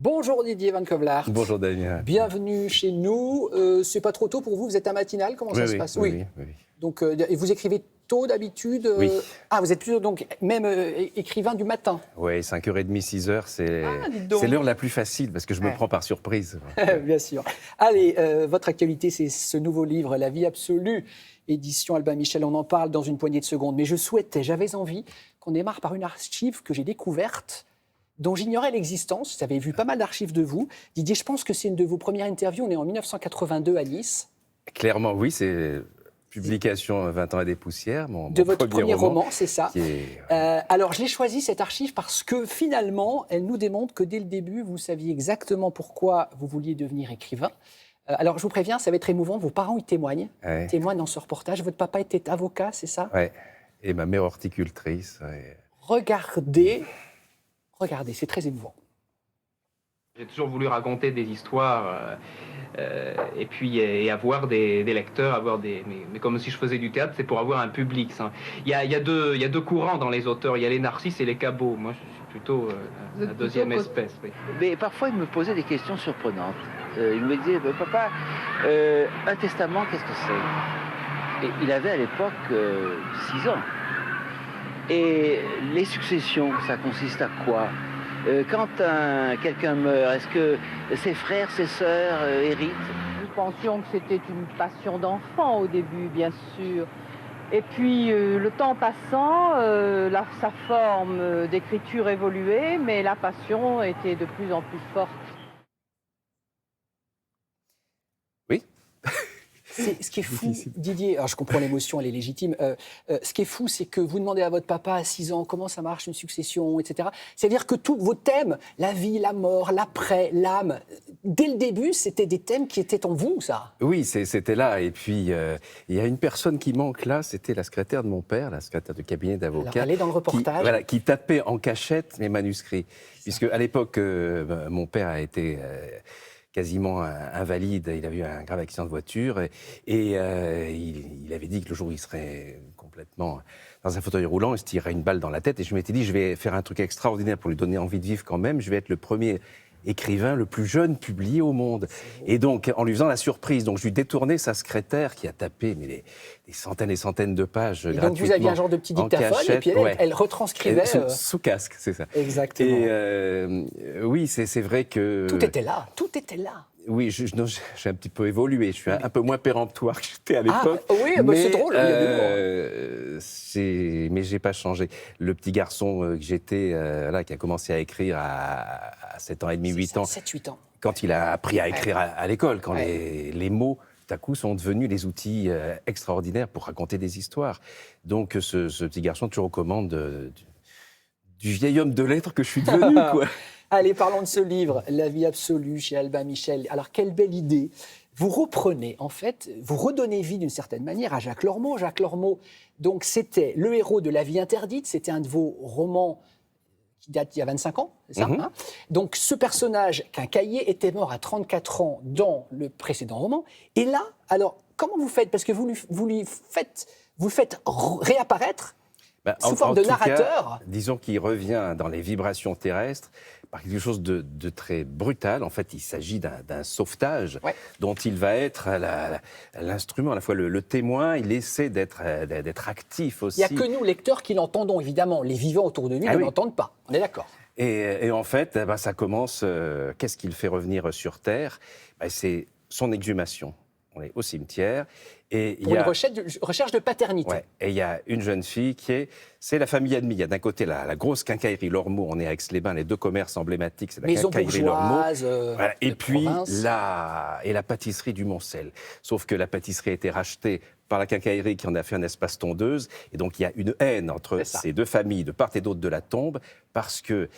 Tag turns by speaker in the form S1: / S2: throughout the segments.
S1: Bonjour Didier Van Kovlaert.
S2: Bonjour Damien.
S1: Bienvenue chez nous. C'est pas trop tôt pour vous, vous êtes un matinal, comment ça se passe?
S2: Oui.
S1: Donc, et vous écrivez tôt d'habitude?
S2: Oui.
S1: Ah, vous êtes plutôt donc même écrivain du matin?
S2: Oui, 5h30, 6h,
S1: dites donc.
S2: c'est l'heure la plus facile parce que je me prends par surprise.
S1: Bien sûr. Allez, votre actualité, c'est ce nouveau livre, La vie absolue, édition Albin Michel. On en parle dans une poignée de secondes. Mais j'avais envie qu'on démarre par une archive que j'ai découverte, dont j'ignorais l'existence. J'avais vu pas mal d'archives de vous. Didier, je pense que c'est une de vos premières interviews. On est en 1982 à Nice.
S2: Clairement, oui, c'est publication 20 ans à des poussières,
S1: de votre premier roman, c'est ça.
S2: Est...
S1: Alors, je l'ai choisi, cette archive, parce que finalement, elle nous démontre que dès le début, vous saviez exactement pourquoi vous vouliez devenir écrivain. Alors, je vous préviens, ça va être émouvant. Vos parents y témoignent, témoignent dans ce reportage. Votre papa était avocat, c'est ça?
S2: Oui, et ma mère horticultrice. Ouais.
S1: Regardez, c'est très émouvant.
S3: J'ai toujours voulu raconter des histoires et puis avoir des lecteurs, mais comme si je faisais du théâtre, c'est pour avoir un public. Ça. Il y a deux courants dans les auteurs, il y a les narcisses et les cabots. Moi, je suis plutôt la deuxième espèce. Oui.
S4: Mais parfois, il me posait des questions surprenantes. Il me disait, papa, un testament, qu'est-ce que c'est? Et il avait à l'époque 6 ans. Et les successions, ça consiste à quoi? Quand quelqu'un meurt, est-ce que ses frères, ses sœurs héritent?
S5: Nous pensions que c'était une passion d'enfant au début, bien sûr. Et puis, le temps passant, sa forme d'écriture évoluait, mais la passion était de plus en plus forte.
S2: Oui.
S1: Ce qui est fou, Didier, alors je comprends l'émotion, elle est légitime. Ce qui est fou, c'est que vous demandez à votre papa à 6 ans comment ça marche une succession, etc. C'est-à-dire que tous vos thèmes, la vie, la mort, l'après, l'âme, dès le début, c'était des thèmes qui étaient en vous, ça.
S2: Oui, c'était là. Et puis, il y a une personne qui manque là, c'était la secrétaire de mon père, la secrétaire de cabinet d'avocat.
S1: Elle est dans le reportage.
S2: Qui tapait en cachette mes manuscrits. Puisque à l'époque, mon père a été... quasiment invalide, il a eu un grave accident de voiture et il avait dit que le jour où il serait complètement dans un fauteuil roulant, il se tirerait une balle dans la tête et je m'étais dit je vais faire un truc extraordinaire pour lui donner envie de vivre quand même, je vais être le premier écrivain le plus jeune publié au monde. Et donc, en lui faisant la surprise, donc je lui détournais sa secrétaire qui a tapé des centaines et centaines de pages gratuitement.
S1: Et donc vous aviez un genre de petit dictaphone et puis elle retranscrivait...
S2: Sous casque, c'est ça.
S1: Exactement.
S2: Et oui, c'est vrai que...
S1: Tout était là.
S2: Oui, j'ai un petit peu évolué. Je suis un peu moins péremptoire que j'étais à l'époque.
S1: Ah, oui, mais c'est drôle.
S2: Mais j'ai pas changé. Le petit garçon que j'étais, qui a commencé à écrire à 7 ans et demi, 8 ans.
S1: 7-8 ans.
S2: Quand il a appris à écrire à l'école, quand les mots, tout à coup, sont devenus des outils extraordinaires pour raconter des histoires. Donc, ce petit garçon, toujours aux commandes du vieil homme de lettres que je suis devenu, quoi.
S1: Allez, parlons de ce livre, La vie absolue, chez Albin Michel. Alors, quelle belle idée. Vous reprenez, en fait, vous redonnez vie d'une certaine manière à Jacques Lormeau. Jacques Lormeau, donc, c'était le héros de La vie interdite. C'était un de vos romans qui date d'il y a 25 ans, c'est ça, hein? Donc, ce personnage, Quincaillier, était mort à 34 ans dans le précédent roman. Et là, alors, comment vous faites? Parce que vous le faites réapparaître sous forme de narrateur.
S2: Cas, disons qu'il revient dans les vibrations terrestres par quelque chose de très brutal. En fait, il s'agit d'un sauvetage dont il va être l'instrument, à la fois le témoin. Il essaie d'être actif aussi.
S1: Il n'y a que nous, lecteurs, qui l'entendons, évidemment. Les vivants autour de nous ne l'entendent pas. On est d'accord.
S2: Et en fait, ça commence... qu'est-ce qu'il fait revenir sur Terre? C'est son exhumation. On est au cimetière. Et
S1: pour une recherche de paternité.
S2: Ouais, et il y a une jeune fille c'est la famille ennemie. Il y a d'un côté la grosse quincaillerie Lormeau, on est à Aix-les-Bains, les deux commerces emblématiques, c'est la quincaillerie Lormeau. Et puis la pâtisserie du Moncel. Sauf que la pâtisserie a été rachetée par la quincaillerie qui en a fait un espace tondeuse. Et donc il y a une haine entre ces deux familles de part et d'autre de la tombe, parce que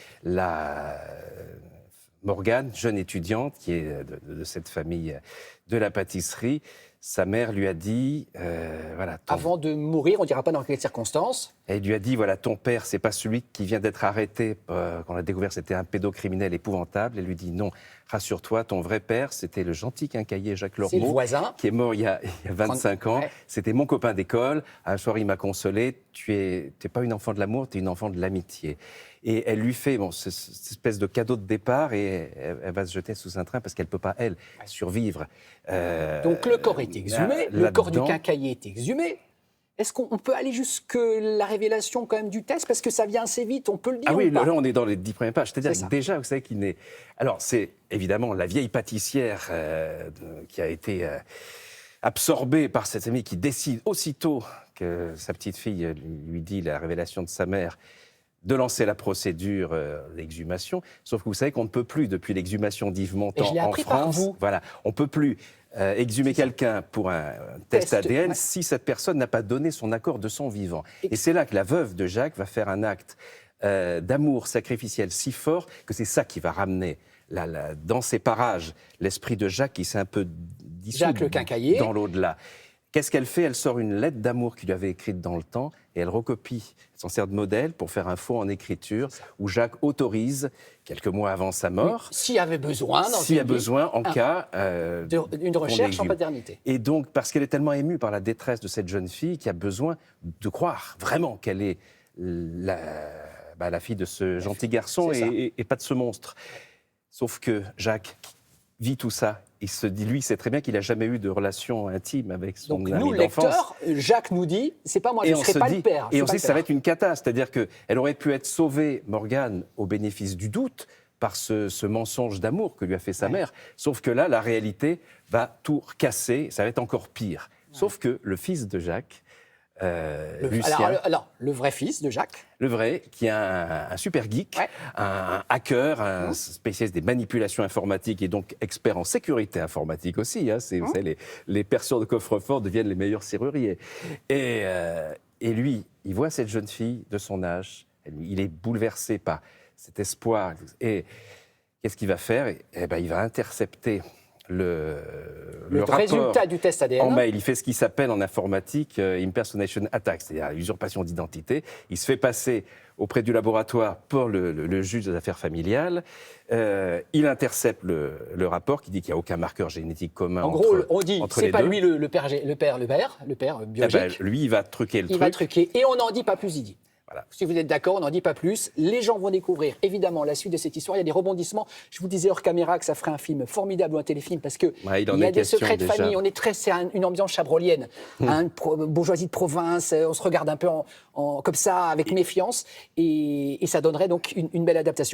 S2: Morgane, jeune étudiante, qui est de cette famille de la pâtisserie, sa mère lui a dit...
S1: Avant de mourir, on ne dira pas dans quelles circonstances.
S2: Elle lui a dit, voilà, ton père, c'est pas celui qui vient d'être arrêté quand on a découvert c'était un pédocriminel épouvantable. Elle lui dit, non, rassure-toi, ton vrai père, c'était le gentil quincaillier Jacques Lormeau.
S1: C'est le voisin.
S2: Qui est mort il y a 25 ans. C'était mon copain d'école. Un soir, il m'a consolé. Tu n'es pas une enfant de l'amour, tu es une enfant de l'amitié. Et elle lui fait cette espèce de cadeau de départ et elle va se jeter sous un train parce qu'elle ne peut pas, elle, survivre.
S1: Donc le corps est exhumé, le corps du quincaillier est exhumé. Est-ce qu'on peut aller jusque la révélation quand même du test? Parce que ça vient assez vite, on peut le dire.
S2: Ah oui,
S1: ou pas?
S2: là on est dans les 10 premières pages. C'est-à-dire que déjà, vous savez qu'il n'est... Alors c'est évidemment la vieille pâtissière qui a été absorbée par cette amie qui décide aussitôt que sa petite fille lui dit la révélation de sa mère de lancer la procédure d'exhumation. Sauf que vous savez qu'on ne peut plus, depuis l'exhumation d'Yves Montand en France, voilà, on ne peut plus exhumer quelqu'un pour un test ADN si cette personne n'a pas donné son accord de son vivant. Et c'est là que la veuve de Jacques va faire un acte d'amour sacrificiel si fort que c'est ça qui va ramener dans ces parages l'esprit de Jacques qui s'est un peu dissous
S1: le quincaillier.
S2: Dans l'au-delà. Qu'est-ce qu'elle fait? Elle sort une lettre d'amour qu'il lui avait écrite dans le temps et elle recopie. Elle s'en sert de modèle pour faire un faux en écriture où Jacques autorise, quelques mois avant sa mort...
S1: S'il y avait besoin,
S2: en cas...
S1: d'une recherche en paternité.
S2: Et donc, parce qu'elle est tellement émue par la détresse de cette jeune fille qui a besoin de croire vraiment qu'elle est la fille de ce gentil garçon et pas de ce monstre. Sauf que Jacques vit tout ça. Il se dit, lui, c'est très bien qu'il n'a jamais eu de relation intime avec son ami d'enfance.
S1: Donc nous, lecteurs, Jacques nous dit, c'est pas moi, je ne serai pas le père.
S2: Et on sait que ça va être une cata, c'est-à-dire qu'elle aurait pu être sauvée, Morgane, au bénéfice du doute, par ce mensonge d'amour que lui a fait sa mère. Sauf que là, la réalité va tout recasser, ça va être encore pire. Sauf que le fils de Jacques, Lucien...
S1: Alors, le vrai fils de Jacques.
S2: Le vrai, qui est un super geek, un hacker, un spécialiste des manipulations informatiques et donc expert en sécurité informatique aussi. Hein, vous savez, les perceurs de coffre-fort deviennent les meilleurs serruriers. Et lui, il voit cette jeune fille de son âge, il est bouleversé par cet espoir. Et qu'est-ce qu'il va faire? Il va intercepter le
S1: résultat du test ADN.
S2: En mail, il fait ce qui s'appelle en informatique impersonation attack, c'est-à-dire l'usurpation d'identité. Il se fait passer auprès du laboratoire pour le juge des affaires familiales. Il intercepte le rapport qui dit qu'il n'y a aucun marqueur génétique commun.
S1: En gros, on dit c'est pas lui le père biologique.
S2: Lui, il va truquer le truc.
S1: Il va truquer et on n'en dit pas plus, il dit. Voilà. Si vous êtes d'accord, on n'en dit pas plus. Les gens vont découvrir, évidemment, la suite de cette histoire. Il y a des rebondissements. Je vous disais hors caméra que ça ferait un film formidable ou un téléfilm parce qu'il y a des secrets de famille. C'est une ambiance chabrolienne, une bourgeoisie de province. On se regarde un peu comme ça, avec méfiance. Et ça donnerait donc une belle adaptation.